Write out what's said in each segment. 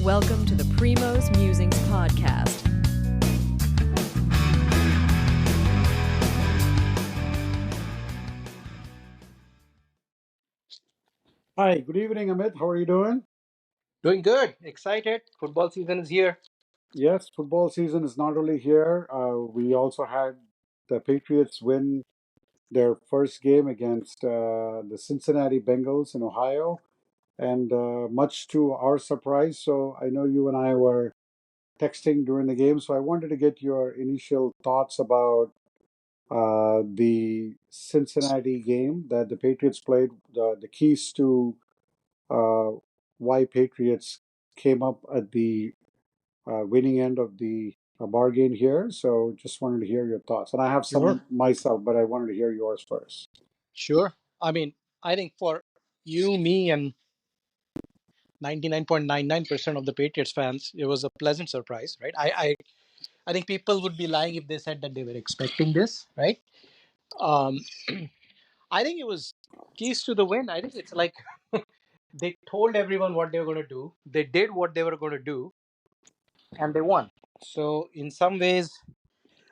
Welcome to the Primo's Musings podcast. Hi, good evening, Amit. How are you doing? Doing good. Excited. Football season is here. Yes, football season is not only here. We also had the Patriots win their first game against the Cincinnati Bengals in Ohio, and much to our surprise. So I know you and I were texting during the game, so I wanted to get your initial thoughts about the Cincinnati game that the Patriots played, the keys to uh, why Patriots came up at the winning end of the bargain here. So just wanted to hear your thoughts. And I have Sure. some myself, but I wanted to hear yours first. Sure. I mean, I think for you, me, and 99.99% of the Patriots fans, it was a pleasant surprise, right? I think people would be lying if they said that they were expecting this, right? Um, I think it was keys to the win. I think it's like they told everyone what they were going to do, they did what they were going to do, and they won. So, in some ways,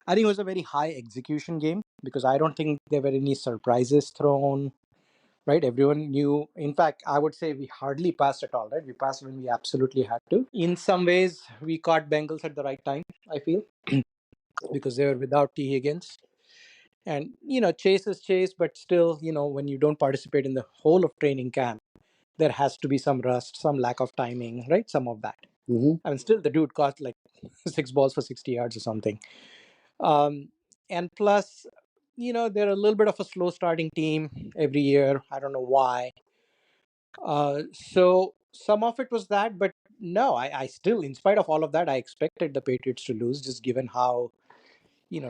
I think it was a very high execution game because I don't think there were any surprises thrown, right? Everyone knew. In fact, I would say we hardly passed at all, right? We passed when we absolutely had to. In some ways, we caught Bengals at the right time, I feel, because they were without T. Higgins. And, Chase is Chase, but still, when you don't participate in the whole of training camp, there has to be some rust, some lack of timing, right? Some of that. Hmm. I mean, still, the dude caught like 6 balls for 60 yards or something. Um, and plus, they're a little bit of a slow starting team every year. I don't know why. So some of it was that, but no, I still, in spite of all of that, I expected the Patriots to lose, just given how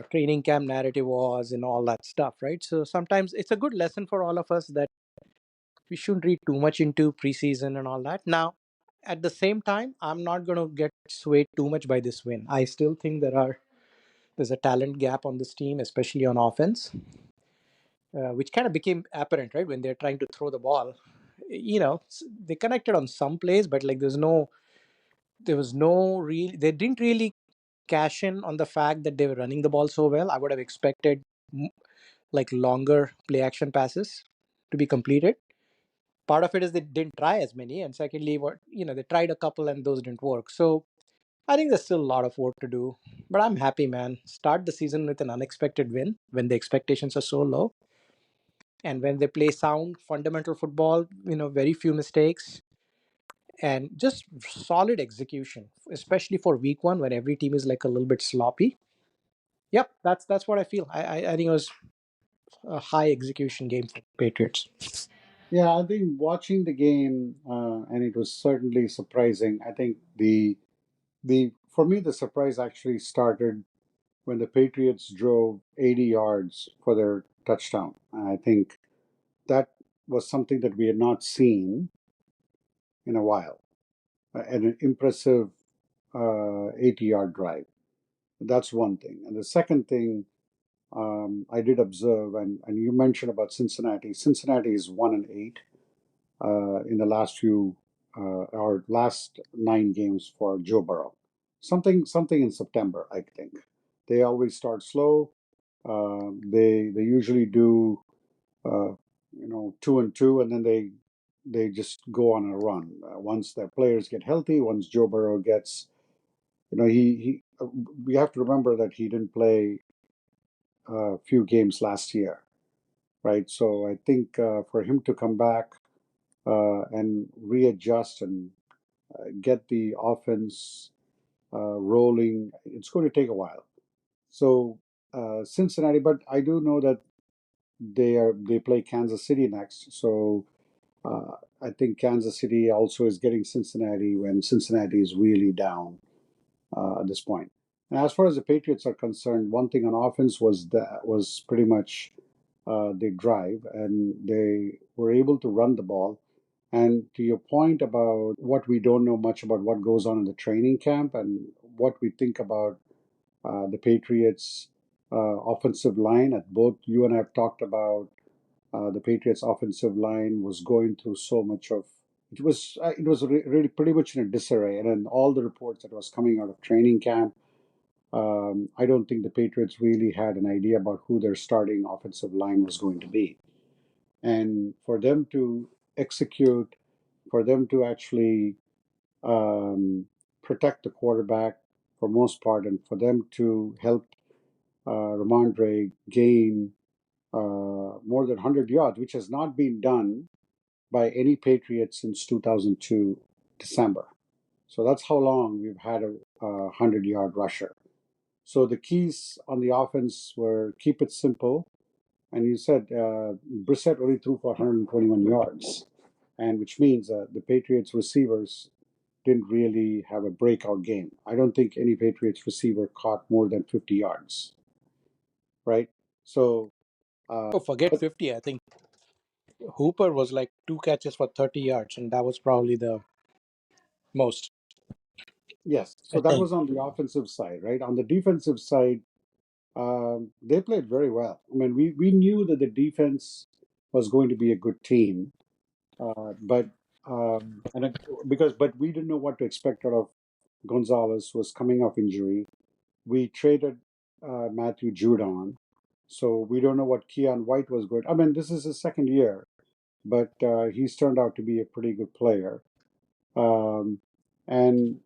training camp narrative was and all that stuff, right? So sometimes it's a good lesson for all of us that we shouldn't read too much into preseason and all that. Now, at the same time, I'm not going to get swayed too much by this win. I still think there's a talent gap on this team, especially on offense, which kind of became apparent, right, when they're trying to throw the ball. They connected on some plays, but like there was no real. They didn't really cash in on the fact that they were running the ball so well. I would have expected like longer play action passes to be completed. Part of it is they didn't try as many, and secondly, they tried a couple and those didn't work. So I think there's still a lot of work to do, but I'm happy, man. Start the season with an unexpected win when the expectations are so low. And when they play sound, fundamental football, very few mistakes and just solid execution, especially for week one when every team is like a little bit sloppy. Yep, that's what I feel. I think it was a high execution game for Patriots. Yeah, I think watching the game, and it was certainly surprising. I think the for me the surprise actually started when the Patriots drove 80 yards for their touchdown. And I think that was something that we had not seen in a while. And an impressive 80-yard drive. That's one thing. And the second thing I did observe, and you mentioned about Cincinnati. Cincinnati is 1-8 in the last few or last 9 games for Joe Burrow. Something in September, I think. They always start slow. They usually do uh, 2-2, and then they just go on a run. Once their players get healthy, once Joe Burrow gets, he we have to remember that he didn't play a few games last year, right? So I think for him to come back and readjust and get the offense rolling, it's going to take a while. So Cincinnati, but I do know that they play Kansas City next. So I think Kansas City also is getting Cincinnati when Cincinnati is really down at this point. And as far as the Patriots are concerned, one thing on offense was pretty much they drive, and they were able to run the ball. And to your point about what we don't know much about what goes on in the training camp and what we think about the Patriots' offensive line, at both you and I have talked about the Patriots' offensive line was going through so much of really pretty much in a disarray. And then all the reports that was coming out of training camp, I don't think the Patriots really had an idea about who their starting offensive line was going to be. And for them to execute, for them to actually um, protect the quarterback for most part, and for them to help Ramondre gain more than 100 yards, which has not been done by any Patriot since 2002 December. So that's how long we've had a 100-yard rusher. So the keys on the offense were keep it simple. And you said Brissett only threw for 121 yards, and which means the Patriots receivers didn't really have a breakout game. I don't think any Patriots receiver caught more than 50 yards, right? So, Oh, forget but 50. I think Hooper was like 2 catches for 30 yards, and that was probably the most, yes, I so that think. was on the offensive side, right? On the defensive side, they played very well. I mean, we knew that the defense was going to be a good team, but and it, because but we didn't know what to expect out of Gonzalez, who was coming off injury. We traded Matthew Judon, so we don't know what Keon White was going. I mean, this is his second year, but he's turned out to be a pretty good player. Um, and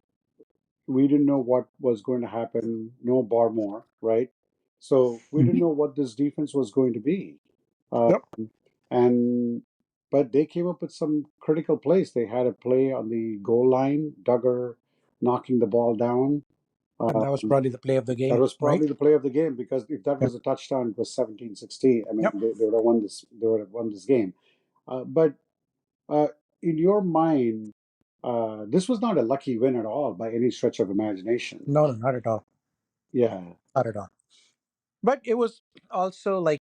we didn't know what was going to happen. No Barmore, right? So we didn't Mhm. know what this defense was going to be. Uh, Yep. and but they came up with some critical plays. They had a play on the goal line, Duggar knocking the ball down. And Uh, that was probably the play of the that game, was right? probably the play of the game because if that Yep. was a touchdown, it was 17-16. I mean, Yep. they would have won this. They would have won this game. But uh, in your mind, this was not a lucky win at all by any stretch of imagination. No, no, not at all. Yeah, Not at all. But it was also like,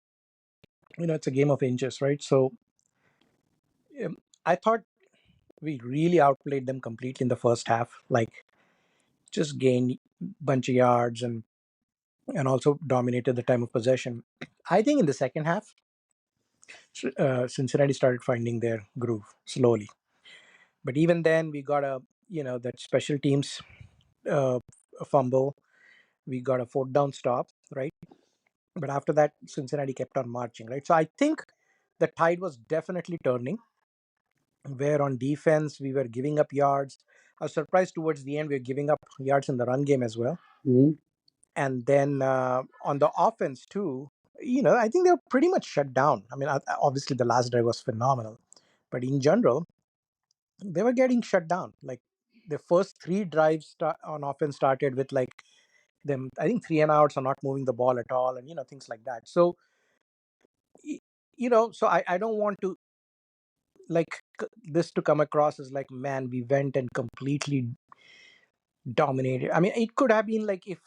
it's a game of inches, right? So um, I thought we really outplayed them completely in the first half. Like, just gained bunch of yards and also dominated the time of possession. I think in the second half, Cincinnati started finding their groove slowly. But even then, we got that special teams uh, fumble. We got a fourth down stop, right? But after that, Cincinnati kept on marching, right? So I think the tide was definitely turning. Where on defense, we were giving up yards. I was surprised towards the end, we were giving up yards in the run game as well. hmm And then on the offense, too, I think they were pretty much shut down. I mean, obviously, the last drive was phenomenal. But in general, they were getting shut down. Like the first three drives on offense started with like them, I think, 3 and outs or not moving the ball at all, and things like that. So y- so I don't want to like this to come across as like, man, we went and completely dominated. I mean, it could have been like if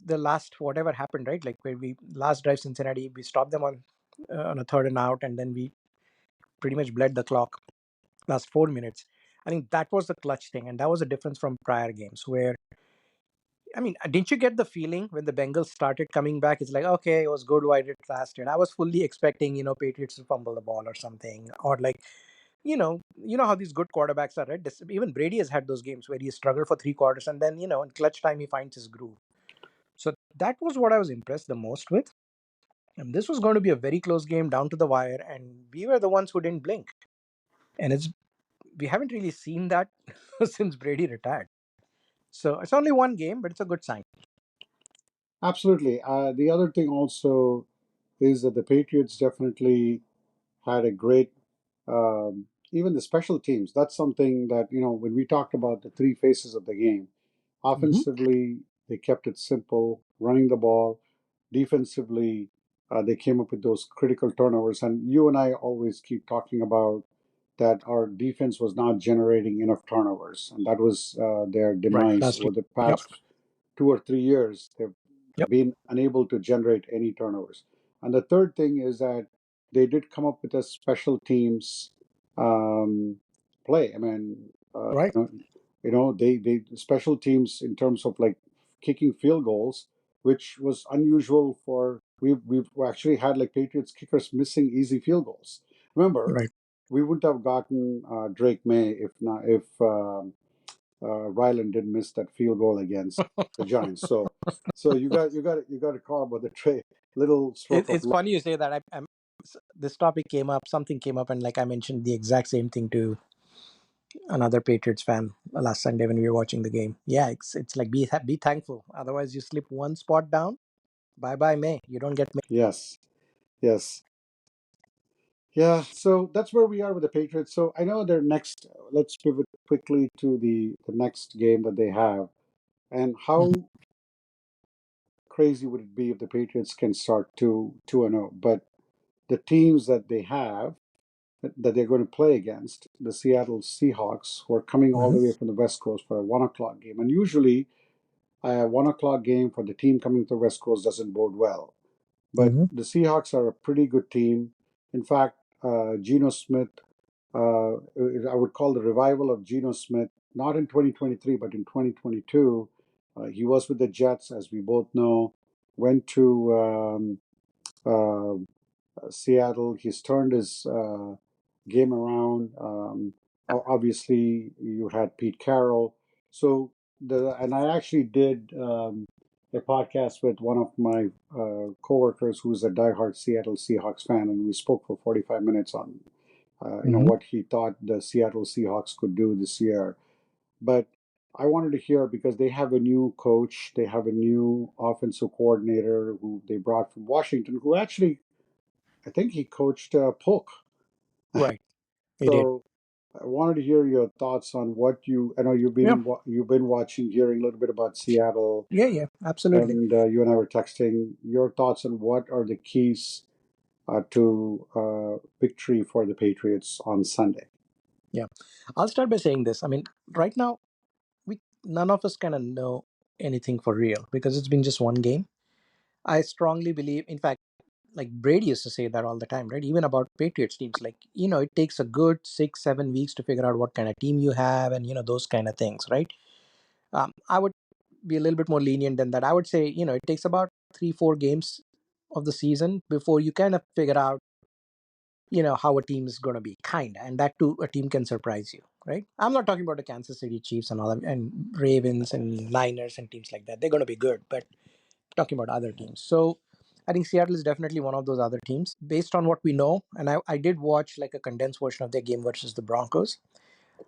the last whatever happened, right? Like where we last drive Cincinnati, we stopped them on a third and out, and then we pretty much bled the clock last 4 minutes. I think that was the clutch thing, and that was a difference from prior games where, I mean, didn't you get the feeling when the Bengals started coming back? It's like, okay, it was good why it last year. And I was fully expecting, Patriots to fumble the ball or something, or like, how these good quarterbacks are, right? Even Brady has had those games where he struggled for 3 quarters, and then, in clutch time he finds his groove. So that was what I was impressed the most with. And this was going to be a very close game down to the wire, and we were the ones who didn't blink. And we haven't really seen that since Brady retired. So it's only one game, but it's a good sign. absolutely. The other thing also is that the Patriots definitely had a great, even the special teams. That's something that, when we talked about the three phases of the game, Hmm. offensively, they kept it simple, running the ball. Defensively, they came up with those critical turnovers. And you and I always keep talking about that our defense was not generating enough turnovers. And that was their Right. demise Last over year. the Yep. past 2 or 3 years. They've Yep. been unable to generate any turnovers. And the third thing is that they did come up with a special teams um, play. I mean, Right. they special teams in terms of like kicking field goals, which was unusual for we've actually had like Patriots kickers missing easy field goals. Remember, Right. we wouldn't have gotten Drake May if Ryland didn't miss that field goal against the Giants. So you got to call about the trade. Little stroke of It's luck. funny you say that. This topic came up, something came up, and like I mentioned the exact same thing to another Patriots fan last Sunday when we were watching the game. Yeah, it's like be thankful. Otherwise, you slip one spot down. Bye bye May. You don't get May. Yes, yes, yeah. So that's where we are with the Patriots. So I know their next. Let's pivot quickly to the next game that they have, and Mhm. how crazy would it be if the Patriots can start 2-0? But the teams that they have that they're going to play against, the Seattle Seahawks, who are coming all Mhm. the way from the West Coast for a 1 o'clock game. And usually, a 1 o'clock game for the team coming to the West Coast doesn't bode well. But Mhm. the Seahawks are a pretty good team. In fact, Geno Smith, I would call the revival of Geno Smith, not in 2023, but in 2022. He was with the Jets, as we both know, went to uh, Seattle. He's turned his game around. Obviously, you had Pete Carroll. So and I actually did a podcast with one of my coworkers who's a diehard Seattle Seahawks fan, and we spoke for 45 minutes on Mhm. what he thought the Seattle Seahawks could do this year. But I wanted to hear because they have a new coach, they have a new offensive coordinator who they brought from Washington, who actually I think he coached Polk. Right. He did. So I wanted to hear your thoughts on what you. I know Yeah. you've been watching, hearing a little bit about Seattle, Yeah. Yeah. Absolutely. and you and I were texting. Your thoughts on what are the keys to victory for the Patriots on Sunday? Yeah. I'll start by saying this. I mean, right now we none of us kind of know anything for real because it's been just one game. I strongly believe, in fact, like Brady used to say that all the time, right? Even about Patriots teams, like, it takes a good 6, 7 weeks to figure out what kind of team you have and, those kind of things, right? I would be a little bit more lenient than that. I would say, it takes about 3, 4 games of the season before you kind of figure out, how a team is going to be, kind of. And that too, a team can surprise you, right? I'm not talking about the Kansas City Chiefs and all that, and Ravens and Niners and teams like that. They're going to be good, but talking about other teams. So I think Seattle is definitely one of those other teams based on what we know. And I did watch like a condensed version of their game versus the Broncos.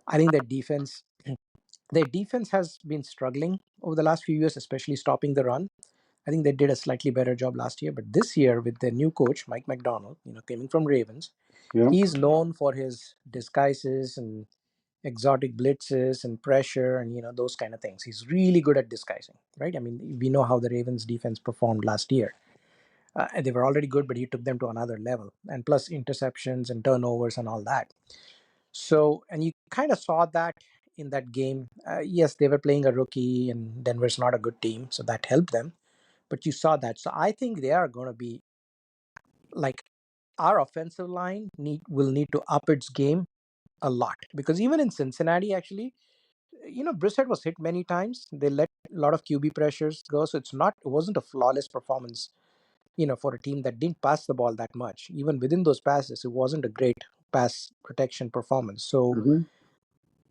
I think their defense has been struggling over the last few years, especially stopping the run. I think they did a slightly better job last year, but this year with their new coach, Mike McDonald, coming from Ravens, Yeah. he's known for his disguises and exotic blitzes and pressure and those kind of things. He's really good at disguising, right? I mean, we know how the Ravens defense performed last year. They were already good, but he took them to another level, and plus interceptions and turnovers and all that. So, and you kind of saw that in that game. Yes, they were playing a rookie, and Denver's not a good team, so that helped them. But you saw that. So I think they are going to be like, our offensive line will need to up its game a lot, because even in Cincinnati, actually, Brissett was hit many times. They let a lot of QB pressures go, so it wasn't a flawless performance. For a team that didn't pass the ball that much, even within those passes, it wasn't a great pass protection performance. So Hmm.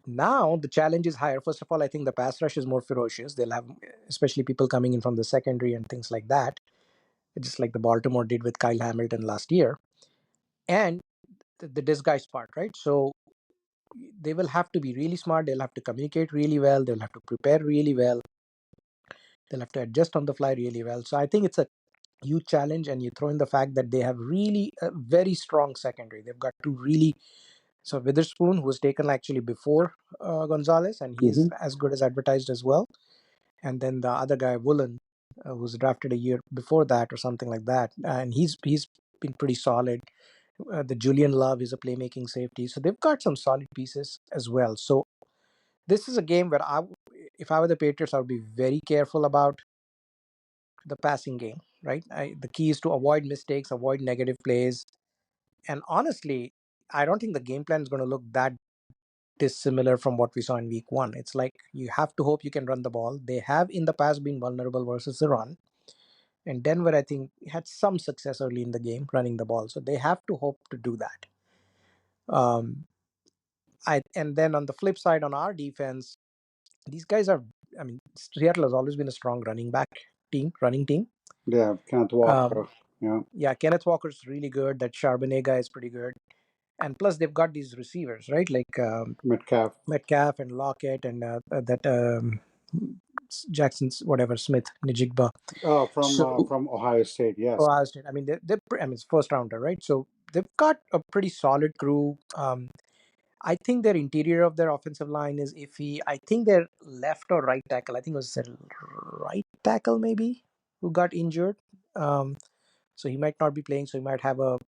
now the challenge is higher. First of all, I think the pass rush is more ferocious. They'll have, especially people coming in from the secondary and things like that, just like the Baltimore did with Kyle Hamilton last year. And the disguise part, right? So they will have to be really smart. They'll have to communicate really well. They'll have to prepare really well. They'll have to adjust on the fly really well. So I think it's a huge challenge. And you throw in the fact that they have really a very strong secondary. They've got two really, so Witherspoon, who was taken actually before Gonzalez, and he's Hmm. as good as advertised as well. And then the other guy, Woolen, who's drafted a year before that or something like that, and he's been pretty solid. The Julian Love is a playmaking safety, so they've got some solid pieces as well. So this is a game where if I were the Patriots, I would be very careful about the passing game. Right, the key is to avoid mistakes, avoid negative plays, and honestly, I don't think the game plan is going to look that dissimilar from what we saw in week one. It's like you have to hope you can run the ball. They have in the past been vulnerable versus the run. And Denver, I think, had some success early in the game running the ball. So they have to hope to do that. Um, and then on the flip side, on our defense, these guys are. I mean, Seattle has always been a strong running team. Yeah, Kenneth Um, Walker. Yeah, yeah, Kenneth Walker's really good. That Charbonnet guy is pretty good. And plus, they've got these receivers, right? Like Metcalf. Metcalf and Lockett and that Jackson's whatever Smith Njigba. Oh, So from Ohio State. Yes. Ohio State. I mean, I mean, it's first rounder, right? So they've got a pretty solid crew. I think their interior of their offensive line is iffy. I think their left or right tackle. I think it was their right tackle maybe who got injured. Um, so he might not be playing. So he might have a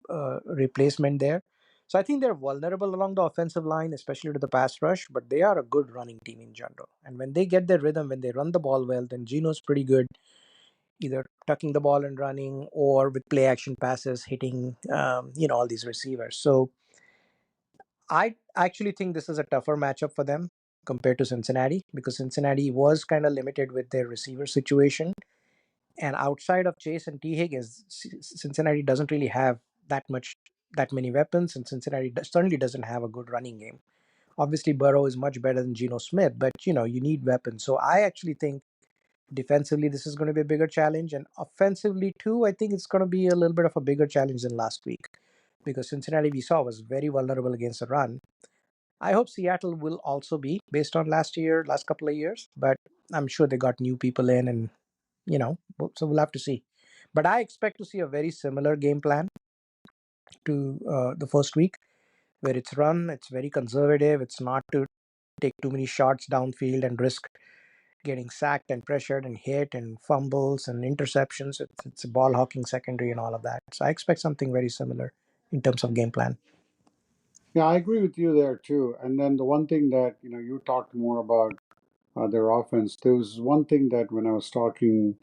replacement there. So I think they're vulnerable along the offensive line, especially to the pass rush. But they are a good running team in general. And when they get their rhythm, when they run the ball well, then Geno's pretty good either tucking the ball and running or with play action passes hitting all these receivers. So I actually think this is a tougher matchup for them compared to Cincinnati because Cincinnati was kind of limited with their receiver situation, and outside of Chase and T Higgins, Cincinnati doesn't really have that many weapons, and Cincinnati certainly doesn't have a good running game. Obviously Burrow is much better than Geno Smith, but you need weapons. So I actually think defensively this is going to be a bigger challenge, and offensively too I think it's going to be a little bit of a bigger challenge than last week because Cincinnati we saw was very vulnerable against the run. I hope Seattle will also be based on last couple of years, but I'm sure they got new people in, and so we'll have to see. But I expect to see a very similar game plan to the first week, where it's run, it's very conservative, it's not to take too many shots downfield and risk getting sacked and pressured and hit and fumbles and interceptions. It's a ball hawking secondary and all of that. So I expect something very similar in terms of game plan. Yeah, I agree with you there too. And then the one thing that you talked more about their offense. There was one thing that when I was talking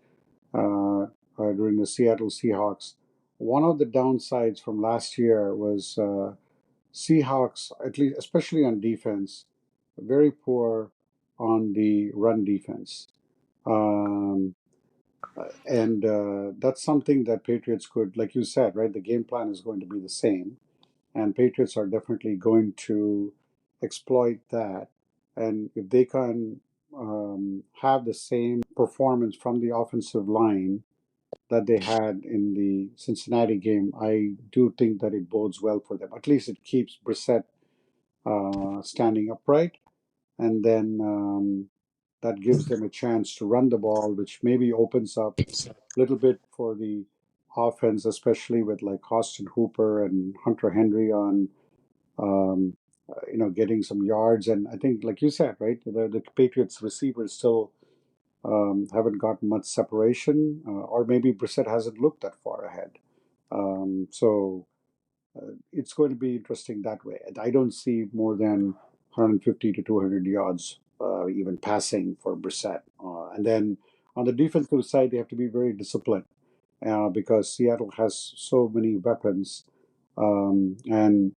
during the Seattle Seahawks, one of the downsides from last year was Seahawks, at least especially on defense, very poor on the run defense. Um, and that's something that Patriots could, like you said, right? The game plan is going to be the same, and Patriots are definitely going to exploit that. And if they can have the same performance from the offensive line that they had in the Cincinnati game, I do think that it bodes well for them. At least it keeps Brissett standing upright, and then that gives them a chance to run the ball, which maybe opens up a little bit for the offense, especially with like Austin Hooper and Hunter Henry on getting some yards. And I think, like you said, right, the Patriots receivers still haven't gotten much separation, or maybe Brissett hasn't looked that far ahead. So it's going to be interesting that way. And I don't see more than 150 to 200 yards, even passing for Brissett. And then on the defensive side, they have to be very disciplined because Seattle has so many weapons. And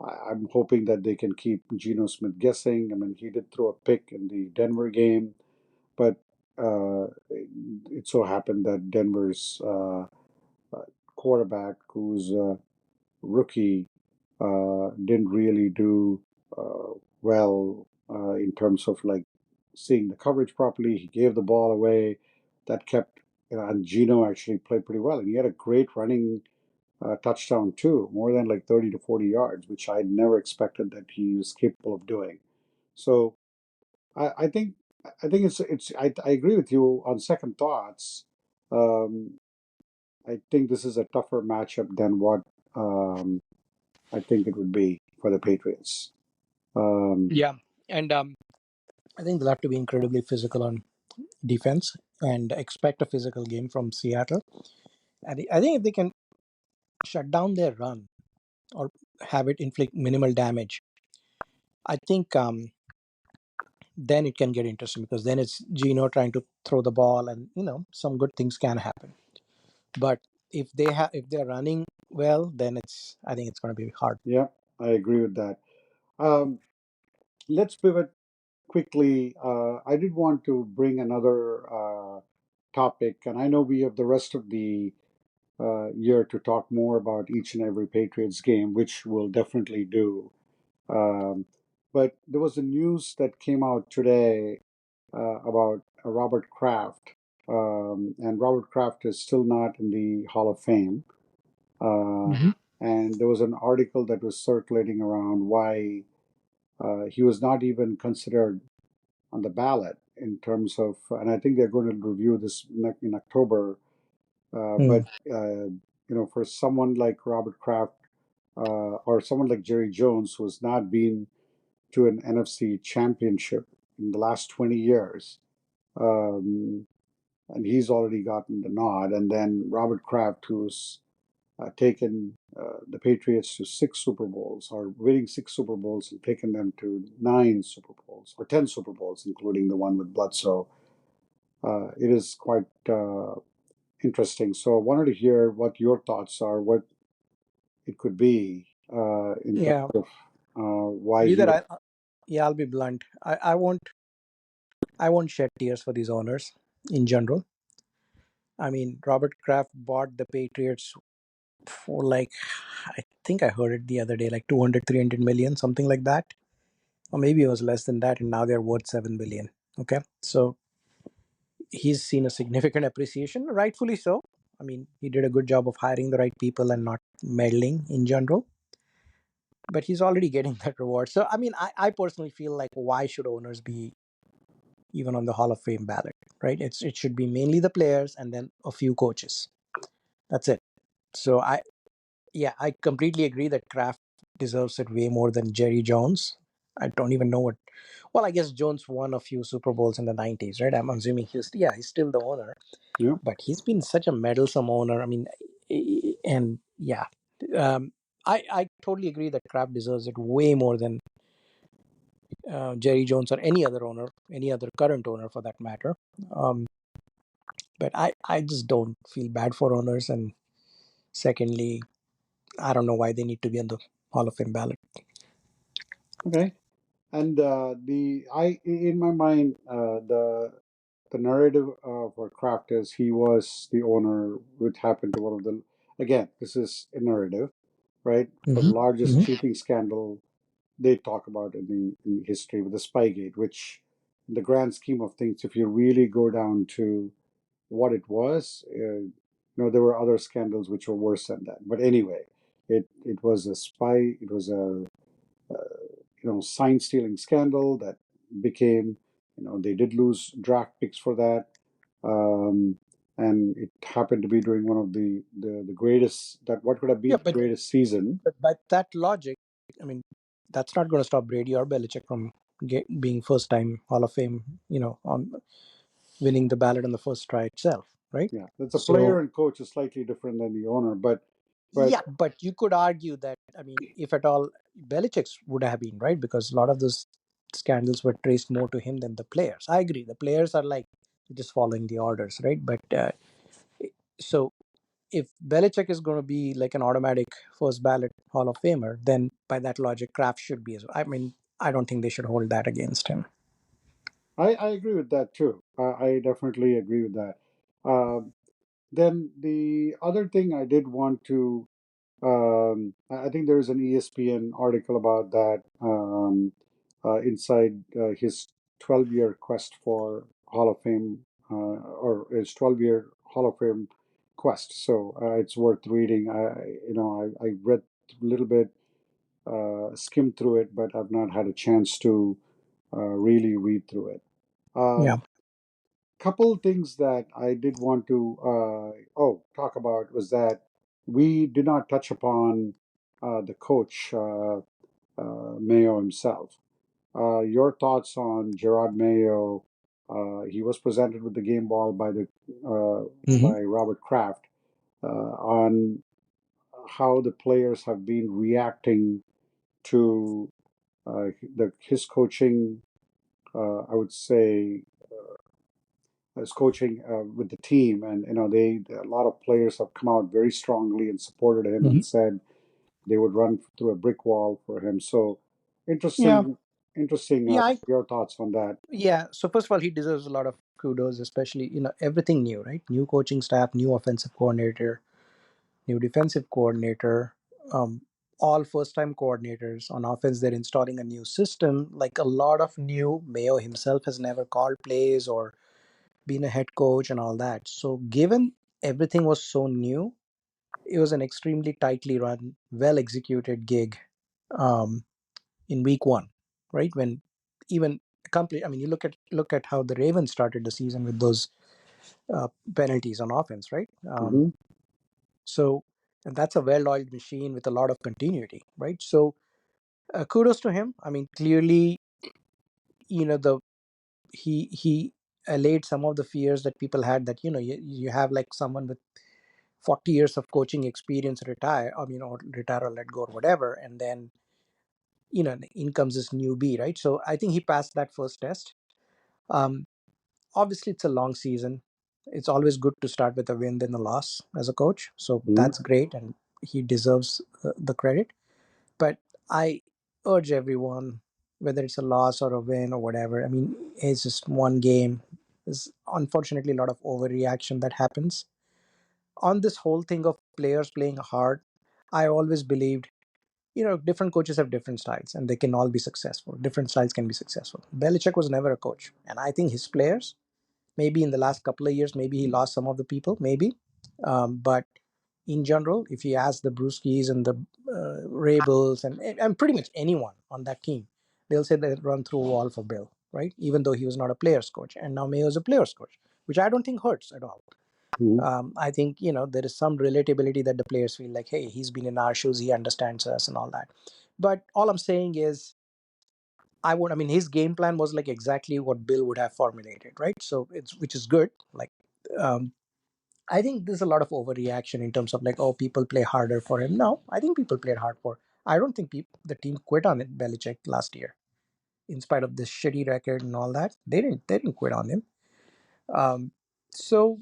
I'm hoping that they can keep Geno Smith guessing. I mean, he did throw a pick in the Denver game, but it so happened that Denver's quarterback, who's a rookie, didn't really do well in terms of like seeing the coverage properly. He gave the ball away. That kept, and Geno actually played pretty well, and he had a great running touchdown too, more than like 30 to 40 yards, which I never expected that he was capable of doing. So I think I agree with you on second thoughts. Um, I think this is a tougher matchup than what um, I think it would be for the Patriots. Um, Yeah, and I think they'll have to be incredibly physical on defense and expect a physical game from Seattle. And I think if they can shut down their run or have it inflict minimal damage, I think then it can get interesting because then it's Geno trying to throw the ball, and some good things can happen. But if they're running well, then I think it's going to be hard. yeah, I agree with that. Um, let's pivot quickly. I did want to bring another topic, and I know we have the rest of the year to talk more about each and every Patriots game, which we'll definitely do. Um, but there was a news that came out today about Robert Kraft, and Robert Kraft is still not in the Hall of Fame. Uh, Hmm. and there was an article that was circulating around why he was not even considered on the ballot in terms of, and I think they're going to review this in October. Mm. But for someone like Robert Kraft or someone like Jerry Jones, who has not been to an NFC championship in the last 20 years, um, and he's already gotten the nod. And then Robert Kraft, who's taken the Patriots to six Super Bowls, or winning six Super Bowls and taken them to nine Super Bowls, or 10 Super Bowls, including the one with Bledsoe. It is quite interesting. So I wanted to hear what your thoughts are, what it could be in terms Yeah, of why he. Sridhar, yeah, I'll be blunt. I won't shed tears for these owners in general. I mean, Robert Kraft bought the Patriots for like, I think I heard it the other day, like 200, 300 million, something like that. Or maybe it was less than that, and now they're worth 7 billion. Okay. So he's seen a significant appreciation, rightfully so. I mean, he did a good job of hiring the right people and not meddling in general, but he's already getting that reward. So, I mean, I personally feel like why should owners be even on the Hall of Fame ballot, right? It should be mainly the players and then a few coaches. That's it. So I completely agree that Kraft deserves it way more than Jerry Jones. I don't even know what. Well, I guess Jones won a few Super Bowls in the '90s, right? I'm assuming he's still the owner, Yeah. but he's been such a meddlesome owner. I mean, and yeah, I totally agree that Kraft deserves it way more than Jerry Jones or any other owner, any other current owner for that matter. Um, but I just don't feel bad for owners, and secondly, I don't know why they need to be on the Hall of Fame ballot. Okay. And the I in my mind the narrative for Kraft is he was the owner, which happened to one of the, again, this is a narrative, right? For the Hmm. largest Hmm. cheating scandal they talk about in history with the Spygate, which in the grand scheme of things, if you really go down to what it was, there were other scandals which were worse than that. But anyway, it was a spy, it was a sign stealing scandal that became, they did lose draft picks for that. Um, and it happened to be during one of the greatest, that what could have Yeah, been the greatest season. but by that logic, I mean, that's not going to stop Brady or Belichik from being first time Hall of Fame, on winning the ballot on the first try itself, right? Yeah, that's a player So, and coach is slightly different than the owner, but yeah, but you could argue that, I mean, if at all, Belichick's would have been, right? Because a lot of those scandals were traced more to him than the players. I agree. The players are like just following the orders, right? But so if Belichick is going to be like an automatic first ballot Hall of Famer, then by that logic, Kraft should be as well. I mean, I don't think they should hold that against him. I agree with that too. I definitely agree with that. Um, then the other thing I did want to, I think there is an ESPN article about that inside his 12-year quest for Hall of Fame, or his 12-year Hall of Fame quest. So it's worth reading. I read a little bit, skimmed through it, but I've not had a chance to really read through it. Yeah. Couple things that I did want to talk about was that we did not touch upon the coach Mayo himself. Your thoughts on Gerard Mayo? He was presented with the game ball Hmm. by Robert Kraft on how the players have been reacting to his coaching. I would say as coaching with the team, and a lot of players have come out very strongly and supported him Hmm. and said they would run through a brick wall for him. So Yeah. interesting, interesting. Yeah. Your thoughts on that? Yeah. So first of all, he deserves a lot of kudos, especially everything new, right? New coaching staff, new offensive coordinator, new defensive coordinator. Um, all first-time coordinators on offense. They're installing a new system, like a lot of new. Mayo himself has never called plays or been a head coach and all that. So given everything was so new, it was an extremely tightly run, well executed gig um, in week one, right? When even complete, I mean, you look at how the Ravens started the season with those penalties on offense, right? Hmm. So, and that's a well-oiled machine with a lot of continuity, right? So, kudos to him. I mean, clearly, the he allayed some of the fears that people had that you have like someone with 40 years of coaching experience retire. I mean, or retire or let go or whatever, and then in comes this newbie, right? So I think he passed that first test. Um, Obviously, it's a long season. It's always good to start with a win than a loss as a coach. So Hmm. that's great, and he deserves the credit. But I urge everyone, whether it's a loss or a win or whatever, I mean, it's just one game. There's unfortunately a lot of overreaction that happens. On this whole thing of players playing hard, I always believed, different coaches have different styles and they can all be successful. Different styles can be successful. Belichik was never a coach. And I think his players, maybe in the last couple of years, maybe he lost some of the people, maybe. But in general, if you ask the Brewskis and the Rabels and pretty much anyone on that team, they'll say they run through a wall for Bill, right? Even though he was not a player's coach. And now Mayo is a player's coach, which I don't think hurts at all. Hmm. I think, there is some relatability that the players feel like, hey, he's been in our shoes, he understands us and all that. But all I'm saying is, I mean, his game plan was like exactly what Bill would have formulated, right? So which is good. Like, um, I think there's a lot of overreaction in terms of like, oh, people play harder for him. No, I think people played hard for. I don't think the team quit on it, Belichick last year, in spite of this shitty record and all that. They didn't. They didn't quit on him. Um, so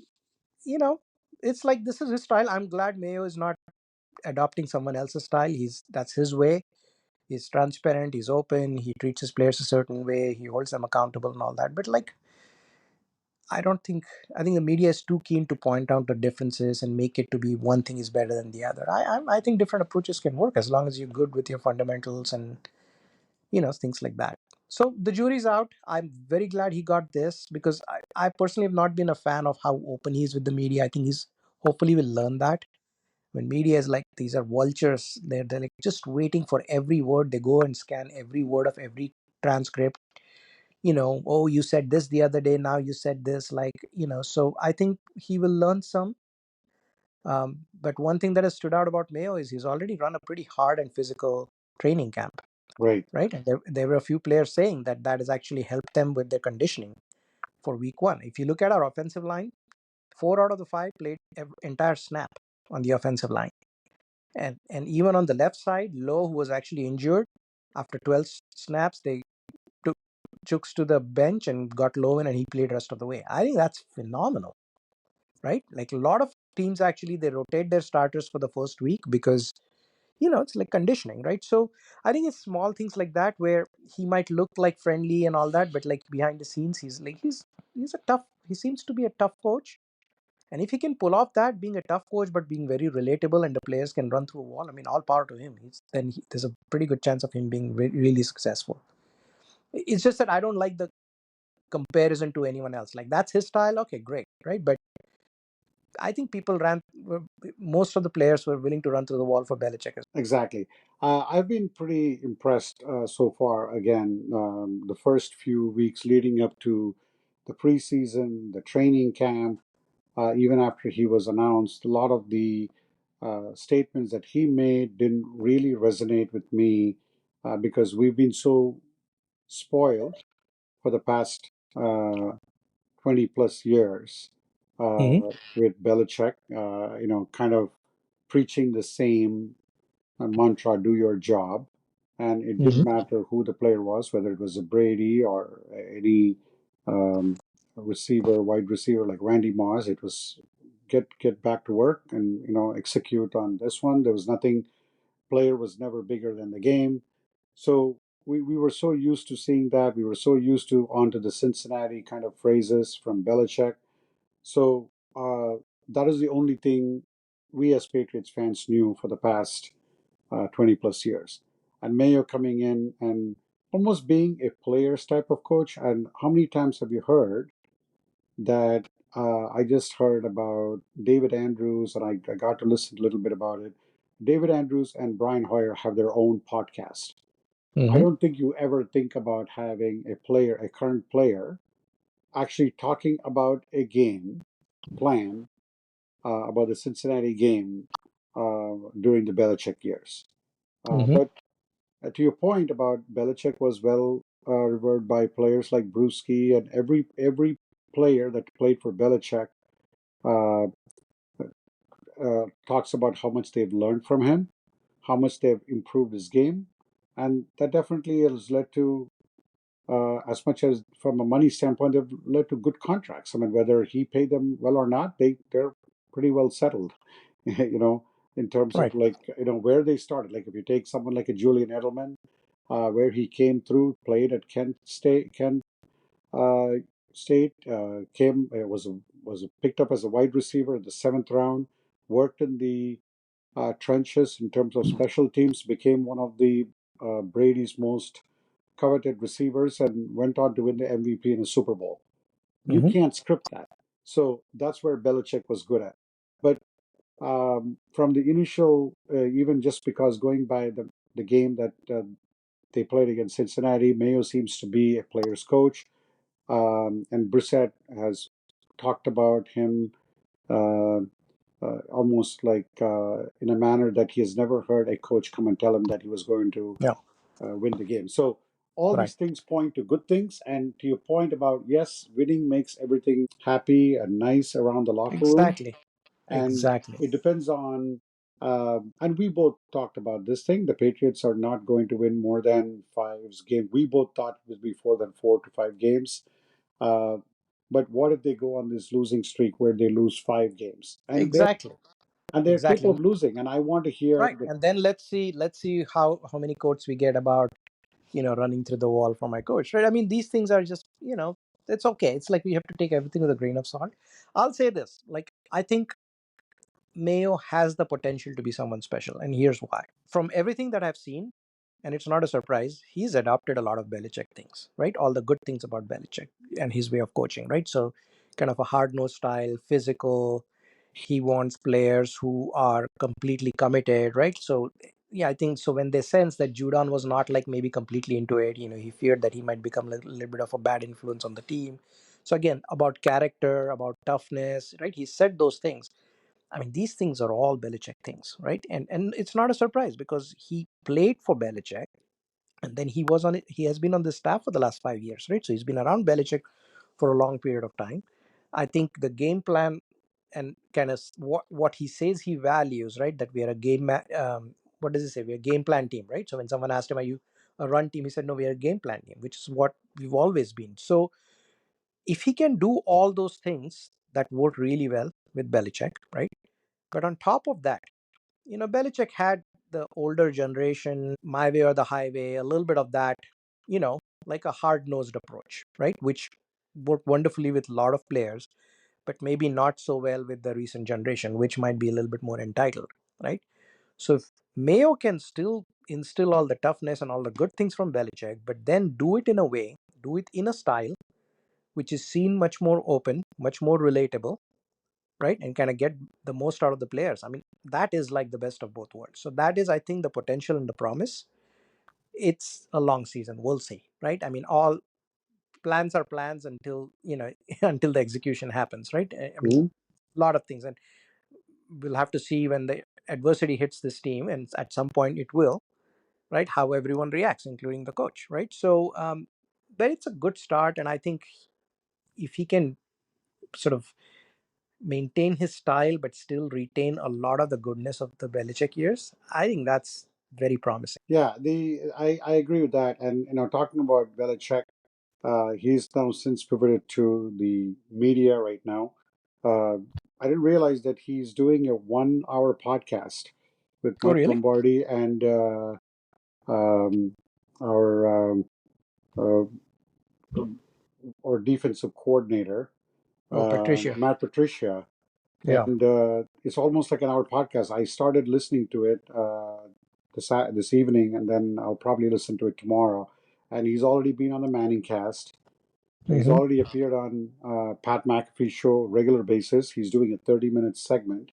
you know, it's like this is his style. I'm glad Mayo is not adopting someone else's style. That's his way. He's transparent. He's open. He treats his players a certain way. He holds them accountable and all that. But like, I don't think I think the media is too keen to point out the differences and make it to be one thing is better than the other. I think different approaches can work as long as you're good with your fundamentals and things like that. So the jury's out. I'm very glad he got this because I personally have not been a fan of how open he is with the media. I think he's hopefully will learn that when media is like these are vultures. They're like just waiting for every word. They go and scan every word of every transcript. Oh, you said this the other day, now you said this, like, so I think he will learn some. But one thing that has stood out about Mayo is he's already run a pretty hard and physical training camp, Right. right? And there were a few players saying that has actually helped them with their conditioning for week one. If you look at our offensive line, 4 out of the 5 played entire snap on the offensive line. And even on the left side, Lowe, who was actually injured after 12 snaps, they took Chooks to the bench and got Lowe in, and he played rest of the way. I think that's phenomenal, right? Like a lot of teams actually they rotate their starters for the first week because it's like conditioning, right? So I think it's small things like that where he might look like friendly and all that, but like behind the scenes, he's a tough. He seems to be a tough coach. And if he can pull off that, being a tough coach but being very relatable, and the players can run through a wall, I mean, all power to him. There's a pretty good chance of him being really successful. It's just that I don't like the comparison to anyone else. Like that's his style. Okay, great, right? But I think most of the players were willing to run through the wall for Belichick. Exactly. I've been pretty impressed so far. Again, the first few weeks leading up to the preseason, the training camp, even after he was announced, a lot of the statements that he made didn't really resonate with me because we've been so spoiled for the past 20 plus years Hmm. with Belichick, kind of preaching the same mantra, do your job. And it didn't Hmm. matter who the player was, whether it was a Brady or any um, receiver, wide receiver like Randy Moss. It was get back to work and execute on this one. There was nothing. Player was never bigger than the game. So we were so used to seeing that. We were so used to onto the Cincinnati kind of phrases from Belichick. So that is the only thing we as Patriots fans knew for the past 20 plus years. And Mayo coming in and almost being a player's type of coach. And how many times have you heard that? I just heard about David Andrews, and I got to listen a little bit about it. David Andrews and Brian Hoyer have their own podcast. I Mm-hmm. don't think you ever think about having a player, a current player, actually talking about a game plan, about the Cincinnati game during the Belichick years. Mm-hmm. But to your point about Belichick was well revered by players like Brewski, and every player that played for Belichick uh, talks about how much they've learned from him, how much they've improved his game, and that definitely has led to, as much as from a money standpoint, they've led to good contracts. I mean, whether he paid them well or not, they're pretty well settled, you know, in terms of Right. like where they started. Like if you take someone like a Julian Edelman, where he came through, played at Kent uh, State, came was picked up as a wide receiver in the seventh round, worked in the trenches in terms of special teams, became one of the Brady's most coveted receivers, and went on to win the MVP in a Super Bowl. You Mm-hmm. can't script that. So that's where Belichick was good at. But from the initial, even just because going by the game that they played against Cincinnati, Mayo seems to be a player's coach. And Brissett has talked about him uh, almost like in a manner that he has never heard a coach come and tell him that he was going to Yeah. win the game. So all Right. these things point to good things. And to your point about, yes, winning makes everything happy and nice around the locker room. Exactly. And Exactly. it depends on, and we both talked about this thing. The Patriots are not going to win more than five games. We both thought it would be more than 4 to 5 games. Uh, but what if they go on this losing streak where they lose 5 games? Exactly. And they're capable of Exactly. losing. And I want to hear Right. the. And then let's see how many quotes we get about running through the wall from my coach. Right. I mean, these things are just it's okay. It's like we have to take everything with a grain of salt. I'll say this. Like I think Mayo has the potential to be someone special, and here's why. From everything that I've seen, and it's not a surprise, he's adopted a lot of Belichick things, right? All the good things about Belichick and his way of coaching, right? So, kind of a hard nosed style, physical. He wants players who are completely committed, right? So, yeah, I think so. When they sense that Judon was not like maybe completely into it, he feared that he might become a little bit of a bad influence on the team. So, again, about character, about toughness, right? He said those things. I mean, these things are all Belichick things, right? And it's not a surprise because he played for Belichick, and then he was on it. He has been on the staff for the last 5 years, right? So he's been around Belichick for a long period of time. I think the game plan and kind of what he says he values, right? That we are a what does he say? We're a game plan team, right? So when someone asked him, "Are you a run team?" He said, "No, we are a game plan team," which is what we've always been. So if he can do all those things, that work really well with Belichick, right? But on top of that, Belichick had the older generation, my way or the highway, a little bit of that, you know, like a hard nosed approach, right? Which worked wonderfully with a lot of players, but maybe not so well with the recent generation, which might be a little bit more entitled, right? So if Mayo can still instill all the toughness and all the good things from Belichick, but then do it in a way, do it in a style which is seen much more open, much more relatable, right? And kind of get the most out of the players. I mean, that is like the best of both worlds. So that is, I think, the potential and the promise. It's a long season. We'll see, right? I mean, all plans are plans until until the execution happens, right? I mean, Mhm. a lot of things, and we'll have to see when the adversity hits this team, and at some point it will, right? How everyone reacts, including the coach, right? So, but it's a good start, and I think if he can sort of maintain his style but still retain a lot of the goodness of the Belichick years, I think that's very promising. Yeah, I agree with that. And talking about Belichick, he's now since pivoted to the media right now. Uh, I didn't realize that he's doing a 1 hour podcast with Oh, Mike really? Lombardi and um, our uh, our defensive coordinator, Oh, Patricia. Matt Patricia. Yeah. And it's almost like an hour podcast. I started listening to it this evening, and then I'll probably listen to it tomorrow. And he's already been on the Manning cast. He's Mm-hmm. already appeared on Pat McAfee's show regular basis. He's doing a 30-minute segment.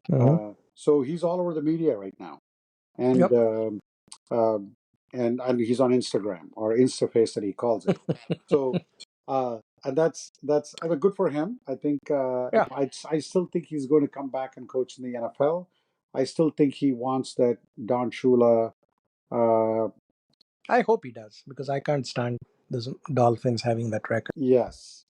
Mm-hmm. So he's all over the media right now, and Yep. um, and he's on Instagram, or Instaface that he calls it. So and that's I mean, good for him. I think Yeah. I still think he's going to come back and coach in the NFL. I still think he wants that Don Shula. Uh, I hope he does because I can't stand the Dolphins having that record. yes,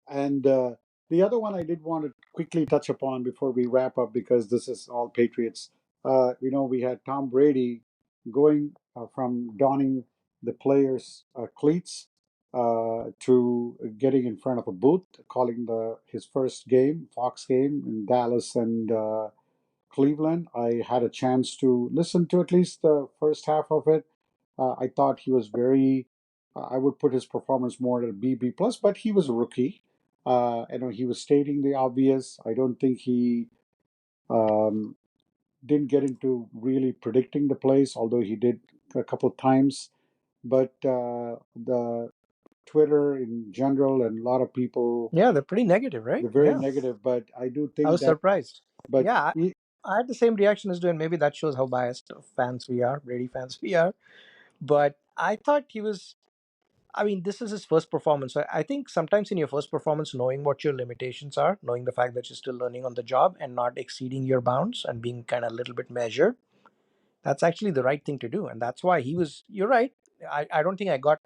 and the other one I did want to quickly touch upon before we wrap up, because this is all Patriots. We had Tom Brady going from donning the players' cleats to getting in front of a booth, calling his first game, Fox game in Dallas and Cleveland. I had a chance to listen to at least the first half of it. I thought he was very. I would put his performance more at a B plus, but he was a rookie. He was stating the obvious. I don't think he um, didn't get into really predicting the plays, although he did a couple of times. But the Twitter in general and a lot of people, Yeah, they're pretty negative, right? they're very Yeah. negative. But I do I think was that. surprised. But Yeah, I had the same reaction as you, and maybe that shows how biased of fans we are, Brady fans we are. But I thought he was. I mean, this is his first performance. So I think sometimes in your first performance, knowing what your limitations are, knowing the fact that you're still learning on the job and not exceeding your bounds and being kind of a little bit measured, that's actually the right thing to do. And that's why he was. You're right. I don't think I got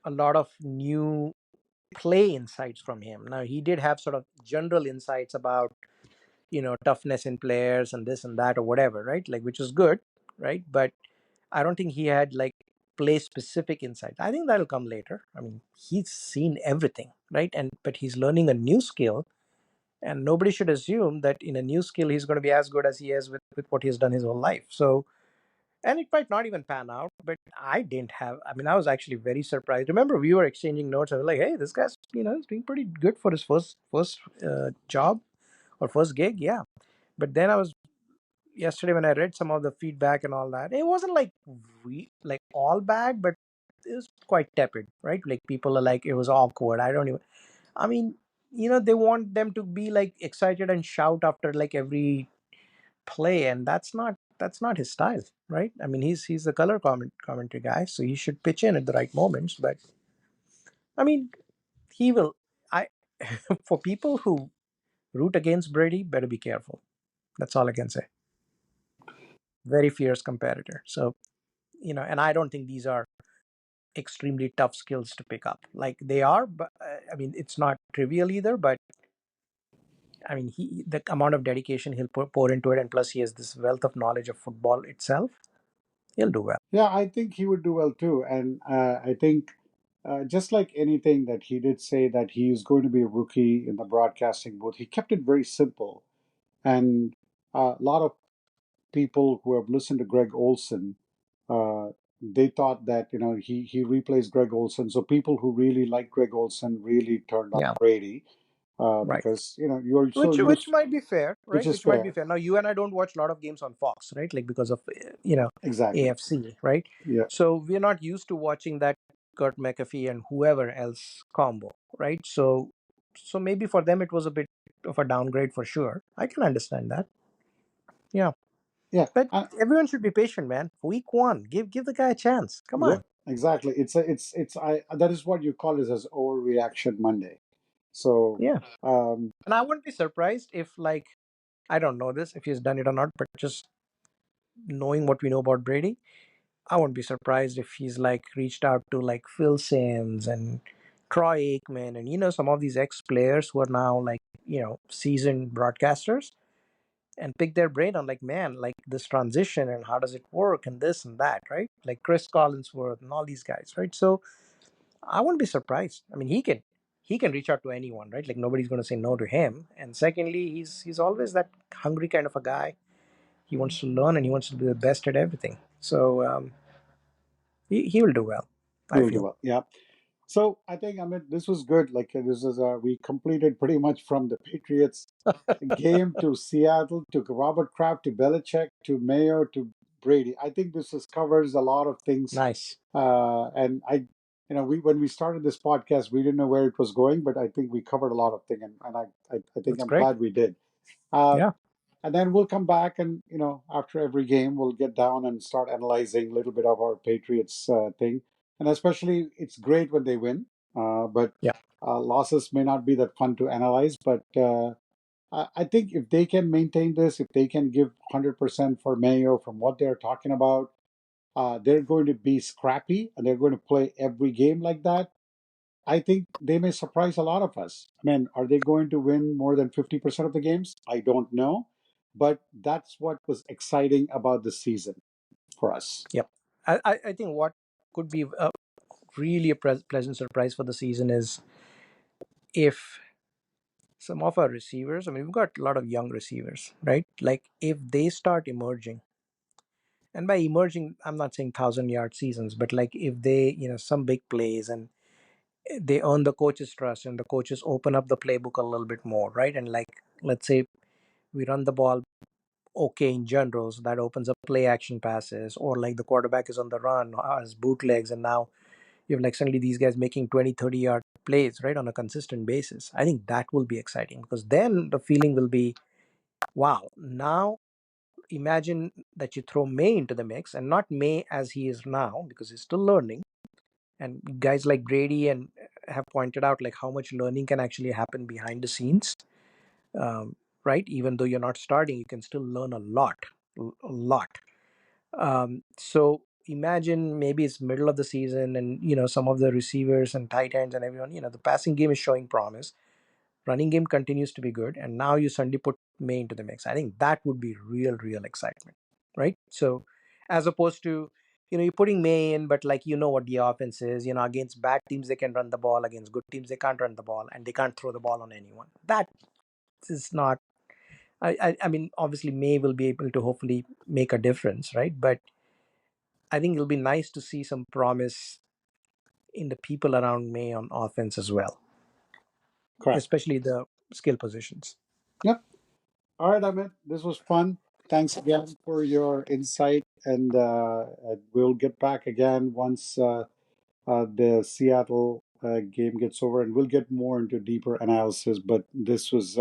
a lot of new play insights from him. Now, he did have sort of general insights about toughness in players and this and that or whatever, right? Like, which is good, right? But I don't think he had like play specific insight. I think that'll come later. I mean, he's seen everything, right? And but he's learning a new skill, and nobody should assume that in a new skill he's going to be as good as he is with what he's done his whole life. So, and it might not even pan out. But I didn't have. I mean, I was actually very surprised. Remember, we were exchanging notes. I was like, "Hey, this guy's is doing pretty good for his first job or first gig." Yeah, but then I was yesterday when I read some of the feedback and all that. It wasn't like like all bad, but it was quite tepid, right? Like people are like it was awkward. I don't even. I mean, they want them to be like excited and shout after like every play, and that's not his style, right? I mean, he's the color commentary guy, so he should pitch in at the right moments. But I mean, he will. I for people who root against Brady, better be careful. That's all I can say. Very fierce competitor. So and I don't think these are extremely tough skills to pick up. Like they are, but I mean, it's not trivial either. But I mean, the amount of dedication he'll pour into it, and plus he has this wealth of knowledge of football itself. He'll do well. yeah, I think he would do well too. And I think just like anything that he did say that he is going to be a rookie in the broadcasting booth, he kept it very simple. And a lot of people who have listened to Greg Olson, uh, they thought that he replaced Greg Olson. So people who really like Greg Olson really turned on Yeah, Brady right. because you're so Which used, might be fair, which right? is Which might be fair. fair. Now you and I don't watch a lot of games on Fox, right? Like because of Exactly. AFC, right? Yeah. So we're not used to watching that Kurt McAfee and whoever else combo, right? So maybe for them it was a bit of a downgrade for sure. I can understand that. Yeah, Yeah. but everyone should be patient, man. Week one, give the guy a chance. Come Yep. on. Exactly. It's I that is what you call it as overreaction Monday. So Yeah, um, and I wouldn't be surprised if like I don't know this if he's done it or not, but just knowing what we know about Brady, I wouldn't be surprised if he's like reached out to like Phil Sims and Troy Aikman and some of these ex players who are now like seasoned broadcasters and pick their brain on like man like this transition and how does it work and this and that, right? Like Chris Collinsworth and all these guys, right? So I wouldn't be surprised. I mean, he can reach out to anyone, right? Like nobody's going to say no to him. And secondly, he's always that hungry kind of a guy. He wants to learn and he wants to be the best at everything. So he will do well, he I will do feel. well. Yeah. So I think this was good. Like this is we completed pretty much from the Patriots game to Seattle to Robert Kraft to Belichik to Mayo to Brady. I think covers a lot of things. Nice. And we when we started this podcast, we didn't know where it was going, but I think we covered a lot of things, and I think That's I'm great. glad we did. Uh, Yeah. and then we'll come back, and after every game, we'll get down and start analyzing a little bit of our Patriots thing. And especially, it's great when they win, but Yeah. losses may not be that fun to analyze. But I think if they can maintain this, if they can give 100% for Mayo from what they're talking about, they're going to be scrappy and they're going to play every game like that. I think they may surprise a lot of us. I mean, are they going to win more than 50% of the games? I don't know. But that's what was exciting about the season for us. Yep. I think what could be really a pleasant surprise for the season is if some of our receivers, I mean, we've got a lot of young receivers, right? Like if they start emerging, and by emerging, I'm not saying 1,000 yard seasons, but like if they, some big plays and they earn the coach's trust and the coaches open up the playbook a little bit more, right? And like, let's say we run the ball okay in general, so that opens up play action passes, or like the quarterback is on the run, has bootlegs, and now you have like suddenly these guys making 20, 30 yard plays, right, on a consistent basis. I think that will be exciting because then the feeling will be, wow, now imagine that you throw May into the mix and not May as he is now because he's still learning. And guys like Brady and have pointed out like how much learning can actually happen behind the scenes, right? Even though you're not starting, you can still learn a lot, a lot. So imagine maybe it's middle of the season and some of the receivers and tight ends and everyone, the passing game is showing promise, running game continues to be good, and now you suddenly put May into the mix. I think that would be real excitement, right? So as opposed to you're putting May in, but like what the offense is, against bad teams they can run the ball, against good teams they can't run the ball, and they can't throw the ball on anyone. That is not. I mean, obviously May will be able to hopefully make a difference, right? But I think it'll be nice to see some promise in the people around May on offense as well, Correct. especially the skill positions. Yep. All right, Amit. This was fun. Thanks again for your insight. And we'll get back again once the Seattle game gets over, and we'll get more into deeper analysis. But this was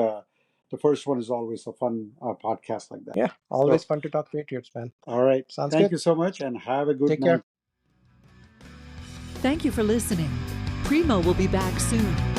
the first one is always a fun podcast like that. Yeah, So, always fun to talk Patriots, man. all right. Sounds Thank good. you so much, and have a good Take care. night. Thank you for listening. Primo will be back soon.